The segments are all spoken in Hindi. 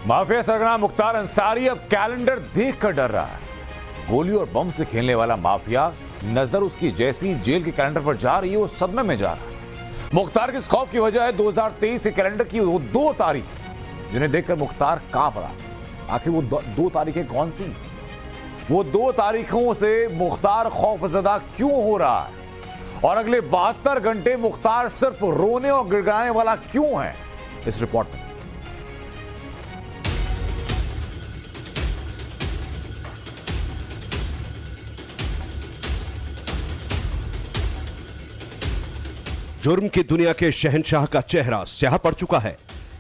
माफिया सरगना मुख्तार अंसारी अब कैलेंडर देखकर डर रहा है। गोली और बम से खेलने वाला माफिया नजर उसकी जैसी जेल के कैलेंडर पर जा रही है, वो सदमे में जा रहा है। मुख्तार के इस खौफ की वजह है 2023 के कैलेंडर की वो 2 तारीख, जिन्हें देखकर मुख्तार कांप रहा। आखिर वो 2 तारीखें कौन सी? वो 2 तारीखों से मुख्तार खौफजदा क्यों हो रहा है? और अगले 72 घंटे मुख्तार सिर्फ रोने और गिड़गिड़ाने वाला क्यों है? इस रिपोर्ट में जुर्म की दुनिया के शहंशाह का चेहरा स्याह पड़ चुका है।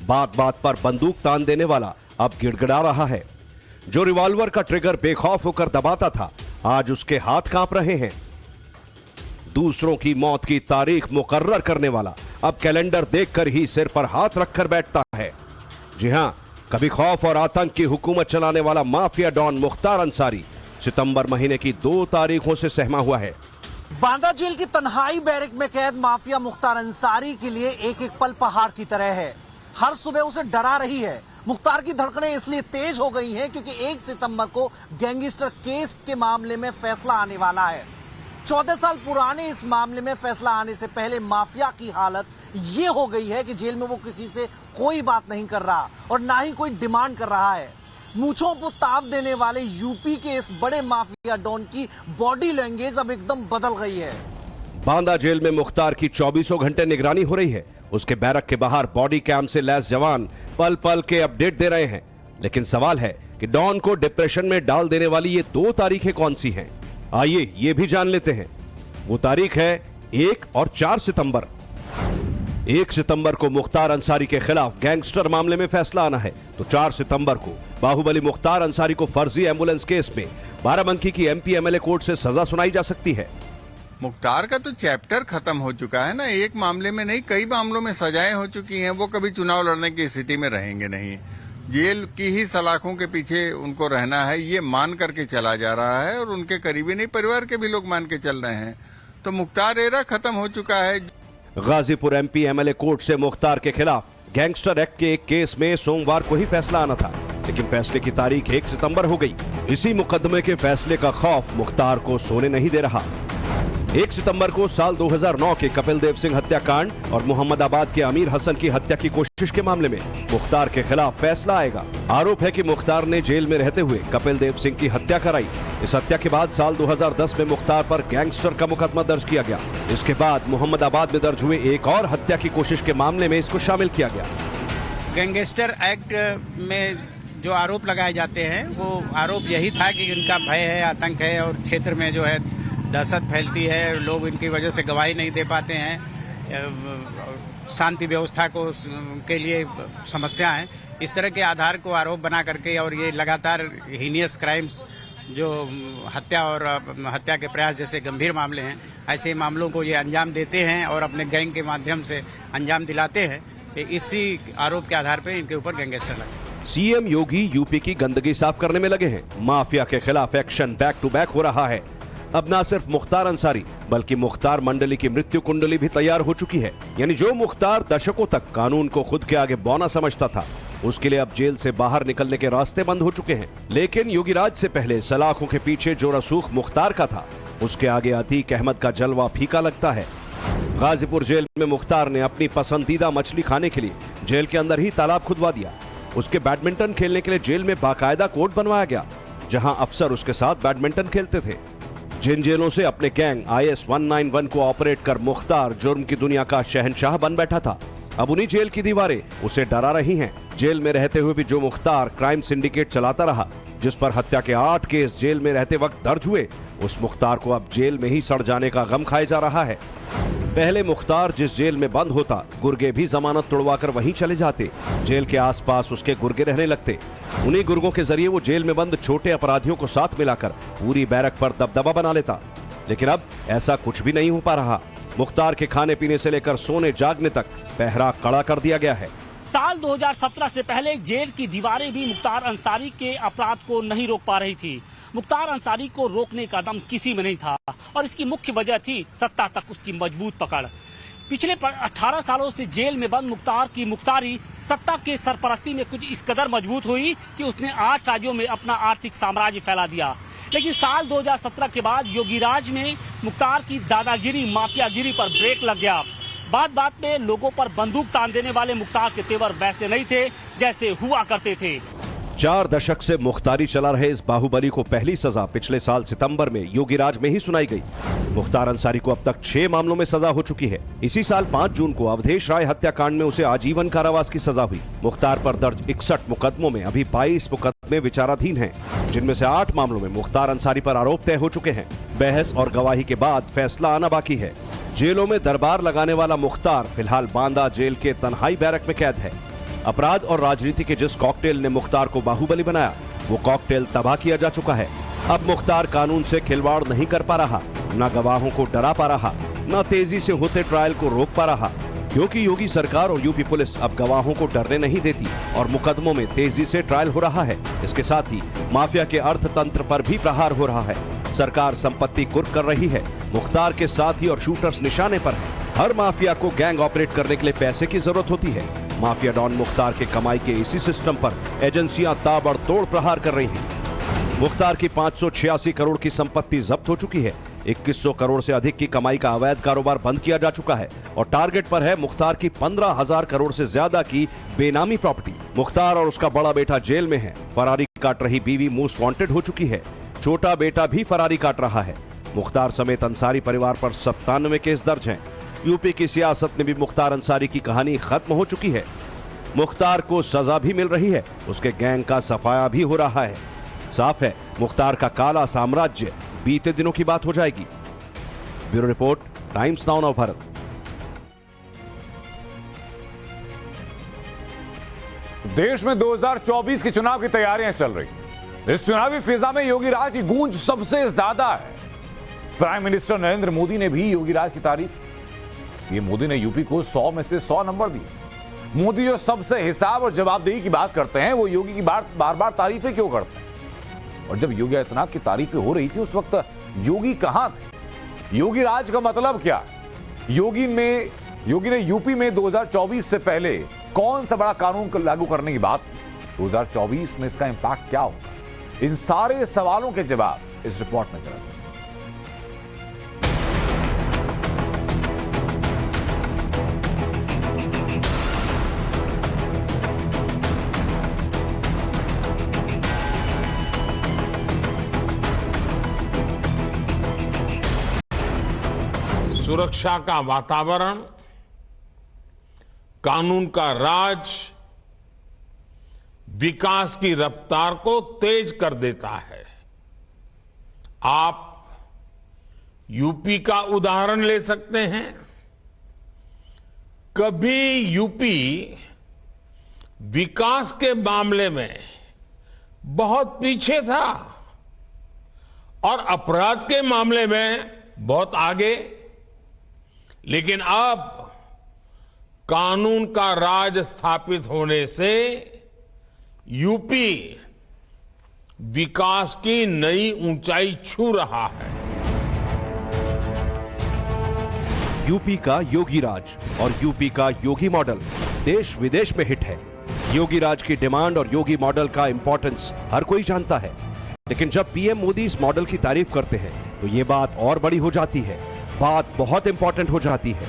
बात बात पर बंदूक तान देने वाला अब गिड़गिड़ा रहा है। जो रिवॉल्वर का ट्रिगर बेखौफ होकर दबाता था, आज उसके हाथ कांप रहे हैं। दूसरों की मौत की तारीख मुकर्रर करने वाला अब कैलेंडर देखकर ही सिर पर हाथ रखकर बैठता है। जी हां, कभी खौफ और आतंक की हुकूमत चलाने वाला माफिया डॉन मुख्तार अंसारी सितंबर महीने की 2 तारीखों से सहमा हुआ है। बांदा जेल की तन्हाई बैरक में कैद माफिया मुख्तार अंसारी के लिए एक एक पल पहाड़ की तरह है। हर सुबह उसे डरा रही है। मुख्तार की धड़कनें इसलिए तेज हो गई हैं क्योंकि 1 सितंबर को गैंगस्टर केस के मामले में फैसला आने वाला है। 14 साल पुराने इस मामले में फैसला आने से पहले माफिया की हालत ये हो गई है कि जेल में वो किसी से कोई बात नहीं कर रहा और ना ही कोई डिमांड कर रहा है। मूंछों को ताव देने वाले यूपी के इस बड़े माफिया डॉन की बॉडी लैंग्वेज अब एकदम बदल गई है। बांदा जेल में मुख्तार की 24 घंटे निगरानी हो रही है। उसके बैरक के बाहर बॉडी कैम से लैस जवान पल पल के अपडेट दे रहे हैं। लेकिन सवाल है कि डॉन को डिप्रेशन में डाल देने वाली ये 2 तारीखें कौन सी हैं? आइए ये भी जान लेते हैं। वो तारीख है 1 और 4 सितंबर। 1 सितंबर को मुख्तार अंसारी के खिलाफ गैंगस्टर मामले में फैसला आना है, तो 4 सितंबर को बाहुबली मुख्तार अंसारी को फर्जी एम्बुलेंस केस में बाराबंकी की MP MLA कोर्ट से सजा सुनाई जा सकती है। मुख्तार का तो चैप्टर खत्म हो चुका है ना। एक मामले में नहीं, कई मामलों में सजाएं हो चुकी हैं। वो कभी चुनाव लड़ने की स्थिति में रहेंगे नहीं। जेल की ही सलाखों के पीछे उनको रहना है, ये मान करके चला जा रहा है और उनके करीबी नहीं, परिवार के भी लोग मान के चल रहे हैं। तो मुख्तार एरा खत्म हो चुका है। गाजीपुर MP MLA कोर्ट से मुख्तार के खिलाफ गैंगस्टर एक्ट के एक केस में सोमवार को ही फैसला आना था, लेकिन फैसले की तारीख 1 सितंबर हो गई। इसी मुकदमे के फैसले का खौफ मुख्तार को सोने नहीं दे रहा। 1 सितंबर को साल 2009 के कपिल देव सिंह हत्याकांड और मोहम्मदाबाद के अमीर हसन की हत्या की कोशिश के मामले में मुख्तार के खिलाफ फैसला आएगा। आरोप है कि मुख्तार ने जेल में रहते हुए कपिल देव सिंह की हत्या कराई। इस हत्या के बाद साल 2010 में मुख्तार पर गैंगस्टर का मुकदमा दर्ज किया गया। इसके बाद मोहम्मदाबाद में दर्ज हुए एक और हत्या की कोशिश के मामले में इसको शामिल किया गया। गैंगस्टर एक्ट में जो आरोप लगाए जाते हैं, वो आरोप यही था कि इनका भय है, आतंक है और क्षेत्र में जो है दहशत फैलती है। लोग इनकी वजह से गवाही नहीं दे पाते हैं, शांति व्यवस्था को के लिए समस्या है। इस तरह के आधार को आरोप बना करके और ये लगातार हीनियस क्राइम्स जो हत्या और हत्या के प्रयास जैसे गंभीर मामले हैं, ऐसे मामलों को ये अंजाम देते हैं और अपने गैंग के माध्यम से अंजाम दिलाते हैं कि इसी आरोप के आधार पर इनके ऊपर गैंगस्टर लगे। CM योगी यूपी की गंदगी साफ करने में लगे हैं। माफिया के खिलाफ एक्शन बैक टू बैक हो रहा है। अब ना सिर्फ मुख्तार अंसारी बल्कि मुख्तार मंडली की मृत्यु कुंडली भी तैयार हो चुकी है। यानी जो मुख्तार दशकों तक कानून को खुद के आगे बौना समझता था, उसके लिए अब जेल से बाहर निकलने के रास्ते बंद हो चुके हैं। लेकिन योगीराज से पहले सलाखों के पीछे जो रसूख मुख्तार का था, उसके आगे अतीक अहमद का जलवा फीका लगता है। गाजीपुर जेल में मुख्तार ने अपनी पसंदीदा मछली खाने के लिए जेल के अंदर ही तालाब खुदवा दिया। उसके बैडमिंटन खेलने के लिए जेल में बाकायदा कोर्ट बनवाया गया, जहां अफसर उसके साथ बैडमिंटन खेलते थे। जिन जेलों से अपने गैंग IS 191 को ऑपरेट कर मुख्तार जुर्म की दुनिया का शहंशाह बन बैठा था, अब उन्हीं जेल की दीवारें उसे डरा रही हैं। जेल में रहते हुए भी जो मुख्तार क्राइम सिंडिकेट चलाता रहा, जिस पर हत्या के 8 केस जेल में रहते वक्त दर्ज हुए, उस मुख्तार को अब जेल में ही सड़ जाने का गम खाया जा रहा है। पहले मुख्तार जिस जेल में बंद होता, गुर्गे भी जमानत तोड़वाकर वहीं चले जाते। जेल के आसपास उसके गुर्गे रहने लगते। उन्हीं गुर्गों के जरिए वो जेल में बंद छोटे अपराधियों को साथ मिलाकर पूरी बैरक पर दबदबा बना लेता। लेकिन अब ऐसा कुछ भी नहीं हो पा रहा। मुख्तार के खाने पीने से लेकर सोने जागने तक पहरा कड़ा कर दिया गया है। साल 2017 से पहले जेल की दीवारें भी मुख्तार अंसारी के अपराध को नहीं रोक पा रही थी। मुख्तार अंसारी को रोकने का दम किसी में नहीं था और इसकी मुख्य वजह थी सत्ता तक उसकी मजबूत पकड़। पिछले 18 सालों से जेल में बंद मुख्तार की मुख्तारी सत्ता के सरपरस्ती में कुछ इस कदर मजबूत हुई कि उसने 8 राज्यों में अपना आर्थिक साम्राज्य फैला दिया। लेकिन साल 2017 के बाद योगी राज में मुख्तार की दादागिरी, माफियागिरी पर ब्रेक लग गया। बात बात में लोगों पर बंदूक तान देने वाले मुख्तार के तेवर वैसे नहीं थे जैसे हुआ करते थे। 4 दशक से मुख्तारी चला रहे इस बाहुबली को पहली सजा पिछले साल सितंबर में योगी राज में ही सुनाई गई। मुख्तार अंसारी को अब तक 6 मामलों में सजा हो चुकी है। इसी साल 5 जून को अवधेश राय हत्याकांड में उसे आजीवन कारावास की सजा हुई। मुख्तार पर दर्ज 61 मुकदमों में अभी 22 मुकदमे विचाराधीन हैं, जिनमें से 8 मामलों में मुख्तार अंसारी पर आरोप तय हो चुके हैं। बहस और गवाही के बाद फैसला आना बाकी है। जेलों में दरबार लगाने वाला मुख्तार फिलहाल बांदा जेल के तन्हाई बैरक में कैद है। अपराध और राजनीति के जिस कॉकटेल ने मुख्तार को बाहुबली बनाया, वो कॉकटेल तबाह किया जा चुका है। अब मुख्तार कानून से खिलवाड़ नहीं कर पा रहा, न गवाहों को डरा पा रहा, न तेजी से होते ट्रायल को रोक पा रहा, क्योंकि योगी सरकार और यूपी पुलिस अब गवाहों को डरने नहीं देती और मुकदमों में तेजी से ट्रायल हो रहा है। इसके साथ ही माफिया के अर्थतंत्र पर भी प्रहार हो रहा है। सरकार संपत्ति कुर्क कर रही है। मुख्तार के साथी और शूटर्स निशाने पर हैं। हर माफिया को गैंग ऑपरेट करने के लिए पैसे की जरूरत होती है। माफिया डॉन मुख्तार के कमाई के इसी सिस्टम पर एजेंसियां ताबड़तोड़ प्रहार कर रही हैं। मुख्तार की 586 करोड़ की संपत्ति जब्त हो चुकी है। 2100 करोड़ से अधिक की कमाई का अवैध कारोबार बंद किया जा चुका है और टारगेट पर है मुख्तार की 15,000 करोड़ से ज्यादा की बेनामी प्रॉपर्टी। मुख्तार और उसका बड़ा बेटा जेल में है। फरारी काट रही बीवी मोस्ट वांटेड हो चुकी है। छोटा बेटा भी फरारी काट रहा है। मुख्तार समेत अंसारी परिवार पर 97 केस दर्ज हैं। यूपी की सियासत में भी मुख्तार अंसारी की कहानी खत्म हो चुकी है। मुख्तार को सजा भी मिल रही है, उसके गैंग का सफाया भी हो रहा है। साफ है, मुख्तार का काला साम्राज्य बीते दिनों की बात हो जाएगी। ब्यूरो रिपोर्ट, टाइम्स नाउ नव भारत। देश में 2024 के चुनाव की तैयारियां चल रही। इस चुनावी फिजा में योगी राज की गूंज सबसे ज्यादा है। प्राइम मिनिस्टर नरेंद्र मोदी ने भी योगी राज की तारीफ। ये मोदी ने यूपी को 100 में से 100 नंबर दिए। मोदी जो सबसे हिसाब और जवाबदेही की बात करते हैं, वो योगी की बार बार तारीफें क्यों करते हैं? और जब योगी आदित्यनाथ की तारीफें हो रही थी, उस वक्त योगी कहां थे? योगी राज का मतलब क्या? योगी ने यूपी में 2024 से पहले कौन सा बड़ा कानून लागू करने की बात? 2024 में इसका इंपैक्ट क्या होगा? इन सारे सवालों के जवाब इस रिपोर्ट में जरा। सुरक्षा का वातावरण, कानून का राज विकास की रफ्तार को तेज कर देता है। आप यूपी का उदाहरण ले सकते हैं। कभी यूपी विकास के मामले में बहुत पीछे था और अपराध के मामले में बहुत आगे, लेकिन अब कानून का राज स्थापित होने से यूपी विकास की नई ऊंचाई छू रहा है। यूपी का योगी राज और यूपी का योगी मॉडल देश विदेश में हिट है। योगी राज की डिमांड और योगी मॉडल का इंपॉर्टेंस हर कोई जानता है, लेकिन जब पीएम मोदी इस मॉडल की तारीफ करते हैं तो ये बात और बड़ी हो जाती है। बात बहुत इंपॉर्टेंट हो जाती है।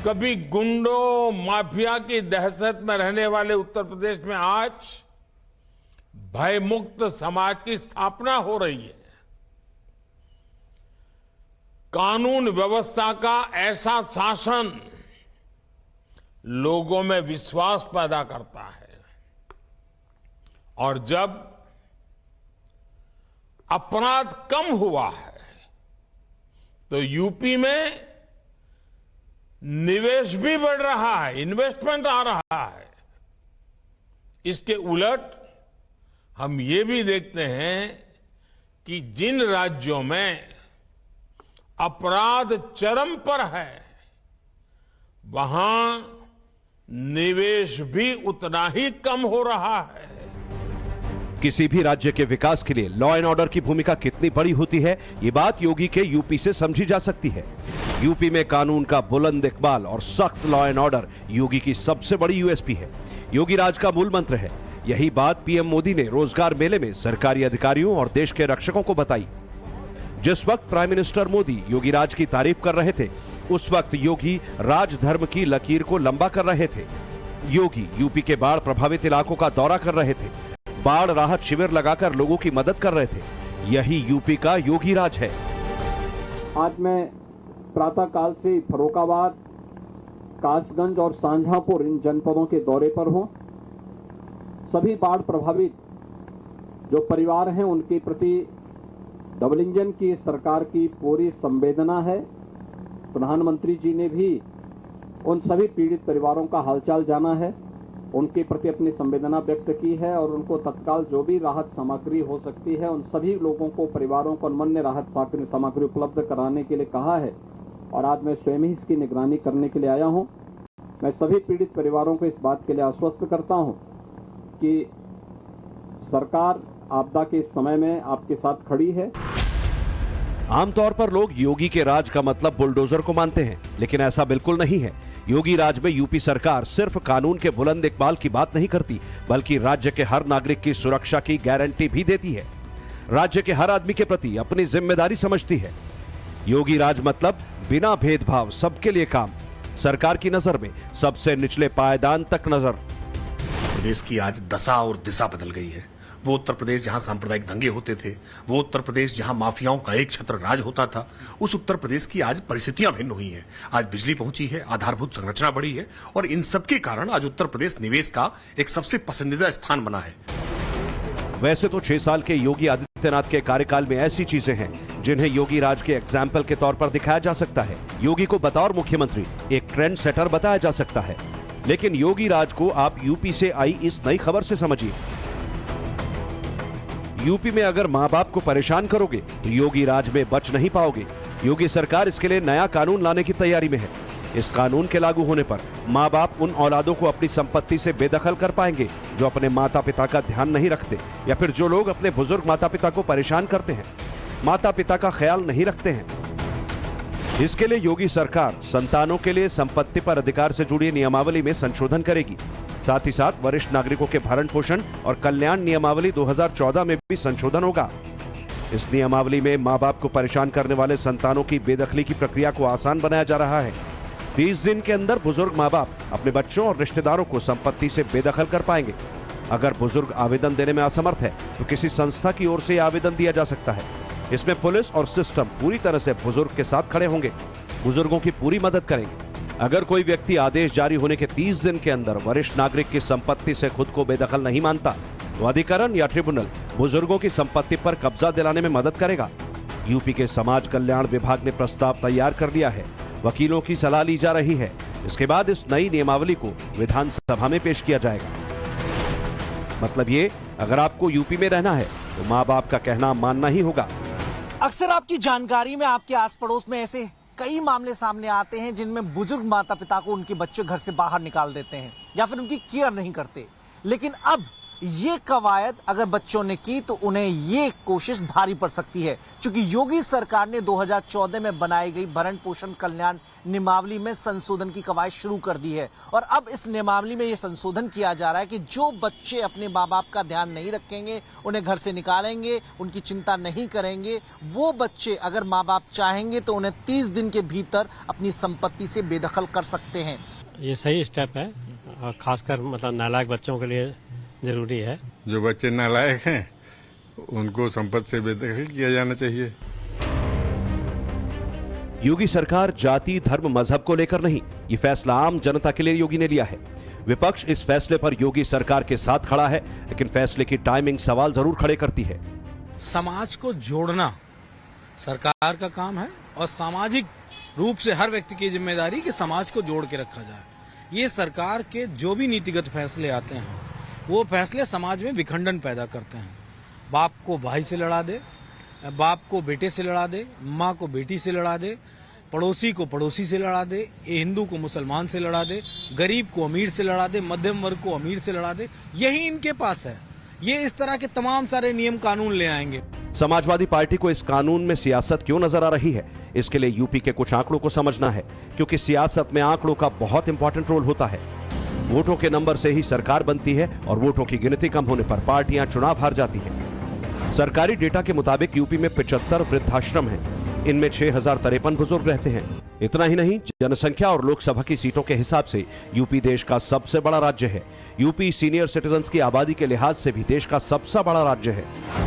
कभी गुंडों माफिया की दहशत में रहने वाले उत्तर प्रदेश में आज भयमुक्त समाज की स्थापना हो रही है। कानून व्यवस्था का ऐसा शासन लोगों में विश्वास पैदा करता है और जब अपराध कम हुआ है तो यूपी में निवेश भी बढ़ रहा है, इन्वेस्टमेंट आ रहा है। इसके उलट हम ये भी देखते हैं कि जिन राज्यों में अपराध चरम पर है वहां निवेश भी उतना ही कम हो रहा है। किसी भी राज्य के विकास के लिए लॉ एंड ऑर्डर की भूमिका कितनी बड़ी होती है, ये बात योगी के यूपी से समझी जा सकती है। यूपी में कानून का बुलंद इकबाल और सख्त लॉ एंड ऑर्डर योगी की सबसे बड़ी यूएसपी है। योगी राज का मूल मंत्र है। यही बात पीएम मोदी ने रोजगार मेले में सरकारी अधिकारियों और देश के रक्षकों को बताई। जिस वक्त प्राइम मिनिस्टर मोदी योगी राज की तारीफ कर रहे थे, उस वक्त योगी राजधर्म की लकीर को लंबा कर रहे थे। योगी यूपी के बाढ़ प्रभावित इलाकों का दौरा कर रहे थे, बाढ़ राहत शिविर लगाकर लोगों की मदद कर रहे थे। यही यूपी का योगी राज है। आज मैं प्रातःकाल से फर्रुखाबाद, कासगंज और शाहजहांपुर इन जनपदों के दौरे पर हूं। सभी बाढ़ प्रभावित जो परिवार हैं उनके प्रति डबल इंजन की सरकार की पूरी संवेदना है। प्रधानमंत्री जी ने भी उन सभी पीड़ित परिवारों का हालचाल जाना है, उनके प्रति अपनी संवेदना व्यक्त की है और उनको तत्काल जो भी राहत सामग्री हो सकती है उन सभी लोगों को, परिवारों को अनमन्य राहत सामग्री उपलब्ध कराने के लिए कहा है। और आज मैं स्वयं ही इसकी निगरानी करने के लिए आया हूं। मैं सभी पीड़ित परिवारों को इस बात के लिए आश्वस्त करता हूं कि सरकार आपदा के इस समय में आपके साथ खड़ी है। आमतौर पर लोग योगी के राज का मतलब बुलडोजर को मानते हैं, लेकिन ऐसा बिल्कुल नहीं है। योगी राज में यूपी सरकार सिर्फ कानून के बुलंद इकबाल की बात नहीं करती, बल्कि राज्य के हर नागरिक की सुरक्षा की गारंटी भी देती है। राज्य के हर आदमी के प्रति अपनी जिम्मेदारी समझती है। योगी राज मतलब बिना भेदभाव सबके लिए काम। सरकार की नजर में सबसे निचले पायदान तक नजर। प्रदेश की आज दशा और दिशा बदल गई है। वो उत्तर प्रदेश जहां सांप्रदायिक दंगे होते थे, वो उत्तर प्रदेश जहां माफियाओं का एक छत्र राज होता था, उस उत्तर प्रदेश की आज परिस्थितियां भिन्न हुई हैं। आज बिजली पहुंची है, आधारभूत संरचना बढ़ी है और इन सब के कारण आज उत्तर प्रदेश निवेश का एक सबसे पसंदीदा स्थान बना है। वैसे तो 6 साल के योगी आदित्यनाथ के कार्यकाल में ऐसी चीजें हैं जिन्हें योगी राज के एग्जाम्पल के तौर पर दिखाया जा सकता है। योगी को बतौर मुख्यमंत्री एक ट्रेंड सेटर बताया जा सकता है। लेकिन योगी राज को आप यूपी से आई इस नई खबर से समझिए। यूपी में अगर मां बाप को परेशान करोगे तो योगी राज में बच नहीं पाओगे। योगी सरकार इसके लिए नया कानून लाने की तैयारी में है। इस कानून के लागू होने पर मां बाप उन औलादों को अपनी संपत्ति से बेदखल कर पाएंगे जो अपने माता पिता का ध्यान नहीं रखते, या फिर जो लोग अपने बुजुर्ग माता पिता को परेशान करते हैं, माता पिता का ख्याल नहीं रखते हैं। इसके लिए योगी सरकार संतानों के लिए संपत्ति पर अधिकार से जुड़ी नियमावली में संशोधन करेगी। साथ ही साथ वरिष्ठ नागरिकों के भरण पोषण और कल्याण नियमावली 2014 में भी संशोधन होगा। इस नियमावली में मां बाप को परेशान करने वाले संतानों की बेदखली की प्रक्रिया को आसान बनाया जा रहा है। 30 दिन के अंदर बुजुर्ग मां बाप अपने बच्चों और रिश्तेदारों को संपत्ति से बेदखल कर पाएंगे। अगर बुजुर्ग आवेदन देने में असमर्थ है तो किसी संस्था की ओर से आवेदन दिया जा सकता है। इसमें पुलिस और सिस्टम पूरी तरह से बुजुर्ग के साथ खड़े होंगे, बुजुर्गों की पूरी मदद करेंगे। अगर कोई व्यक्ति आदेश जारी होने के 30 दिन के अंदर वरिष्ठ नागरिक की संपत्ति से खुद को बेदखल नहीं मानता तो अधिकरण या ट्रिब्यूनल बुजुर्गों की संपत्ति पर कब्जा दिलाने में मदद करेगा। यूपी के समाज कल्याण विभाग ने प्रस्ताव तैयार कर लिया है। वकीलों की सलाह ली जा रही है। इसके बाद इस नई नियमावली को विधानसभा में पेश किया जाएगा। मतलब ये, अगर आपको यूपी में रहना है तो माँ बाप का कहना मानना ही होगा। अक्सर आपकी जानकारी में आपके आस पड़ोस में ऐसे कई मामले सामने आते हैं जिनमें बुजुर्ग माता पिता को उनके बच्चे घर से बाहर निकाल देते हैं या फिर उनकी केयर नहीं करते। लेकिन अब ये कवायद अगर बच्चों ने की तो उन्हें ये कोशिश भारी पड़ सकती है, क्योंकि योगी सरकार ने 2014 में बनाई गई भरण पोषण कल्याण नियमावली में संशोधन की कवायद शुरू कर दी है। और अब इस नियमावली में ये संशोधन किया जा रहा है कि जो बच्चे अपने माँ बाप का ध्यान नहीं रखेंगे, उन्हें घर से निकालेंगे, उनकी चिंता नहीं करेंगे, वो बच्चे अगर माँ बाप चाहेंगे तो उन्हें 30 दिन के भीतर अपनी संपत्ति से बेदखल कर सकते हैं। ये सही स्टेप है और खासकर मतलब नालायक बच्चों के लिए जरूरी है। जो बच्चे नालायक हैं उनको संपत्ति से बेदखल किया जाना चाहिए। योगी सरकार जाति, धर्म, मजहब को लेकर नहीं, ये फैसला आम जनता के लिए योगी ने लिया है। विपक्ष इस फैसले पर योगी सरकार के साथ खड़ा है, लेकिन फैसले की टाइमिंग सवाल जरूर खड़े करती है। समाज को जोड़ना सरकार का काम है और सामाजिक रूप से हर व्यक्ति की जिम्मेदारी कि समाज को जोड़ के रखा जाए। ये सरकार के जो भी नीतिगत फैसले आते हैं वो फैसले समाज में विखंडन पैदा करते हैं। बाप को भाई से लड़ा दे, बाप को बेटे से लड़ा दे, माँ को बेटी से लड़ा दे, पड़ोसी को पड़ोसी से लड़ा दे, हिंदू को मुसलमान से लड़ा दे, गरीब को अमीर से लड़ा दे, मध्यम वर्ग को अमीर से लड़ा दे। यही इनके पास है। ये इस तरह के तमाम सारे नियम कानून ले आएंगे। समाजवादी पार्टी को इस कानून में सियासत क्यों नजर आ रही है, इसके लिए यूपी के कुछ आंकड़ों को समझना है, क्योंकि सियासत में आंकड़ों का बहुत इंपॉर्टेंट रोल होता है। वोटों के नंबर से ही सरकार बनती है और वोटों की गिनती कम होने पर पार्टियां चुनाव हार जाती हैं। सरकारी डेटा के मुताबिक यूपी में 75 वृद्धाश्रम हैं। इनमें 6053 बुजुर्ग रहते हैं। इतना ही नहीं, जनसंख्या और लोकसभा की सीटों के हिसाब से यूपी देश का सबसे बड़ा राज्य है। यूपी सीनियर सिटीजन्स की आबादी के लिहाज से भी देश का सबसे बड़ा राज्य है।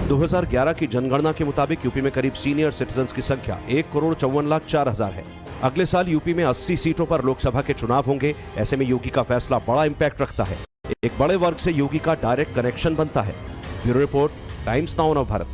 2011 की जनगणना के मुताबिक यूपी में करीब सीनियर सिटीजन्स की संख्या 1,54,04,000 है। अगले साल यूपी में 80 सीटों पर लोकसभा के चुनाव होंगे। ऐसे में योगी का फैसला बड़ा इंपैक्ट रखता है। एक बड़े वर्ग से योगी का डायरेक्ट कनेक्शन बनता है। ब्यूरो रिपोर्ट, टाइम्स नाउ नव भारत।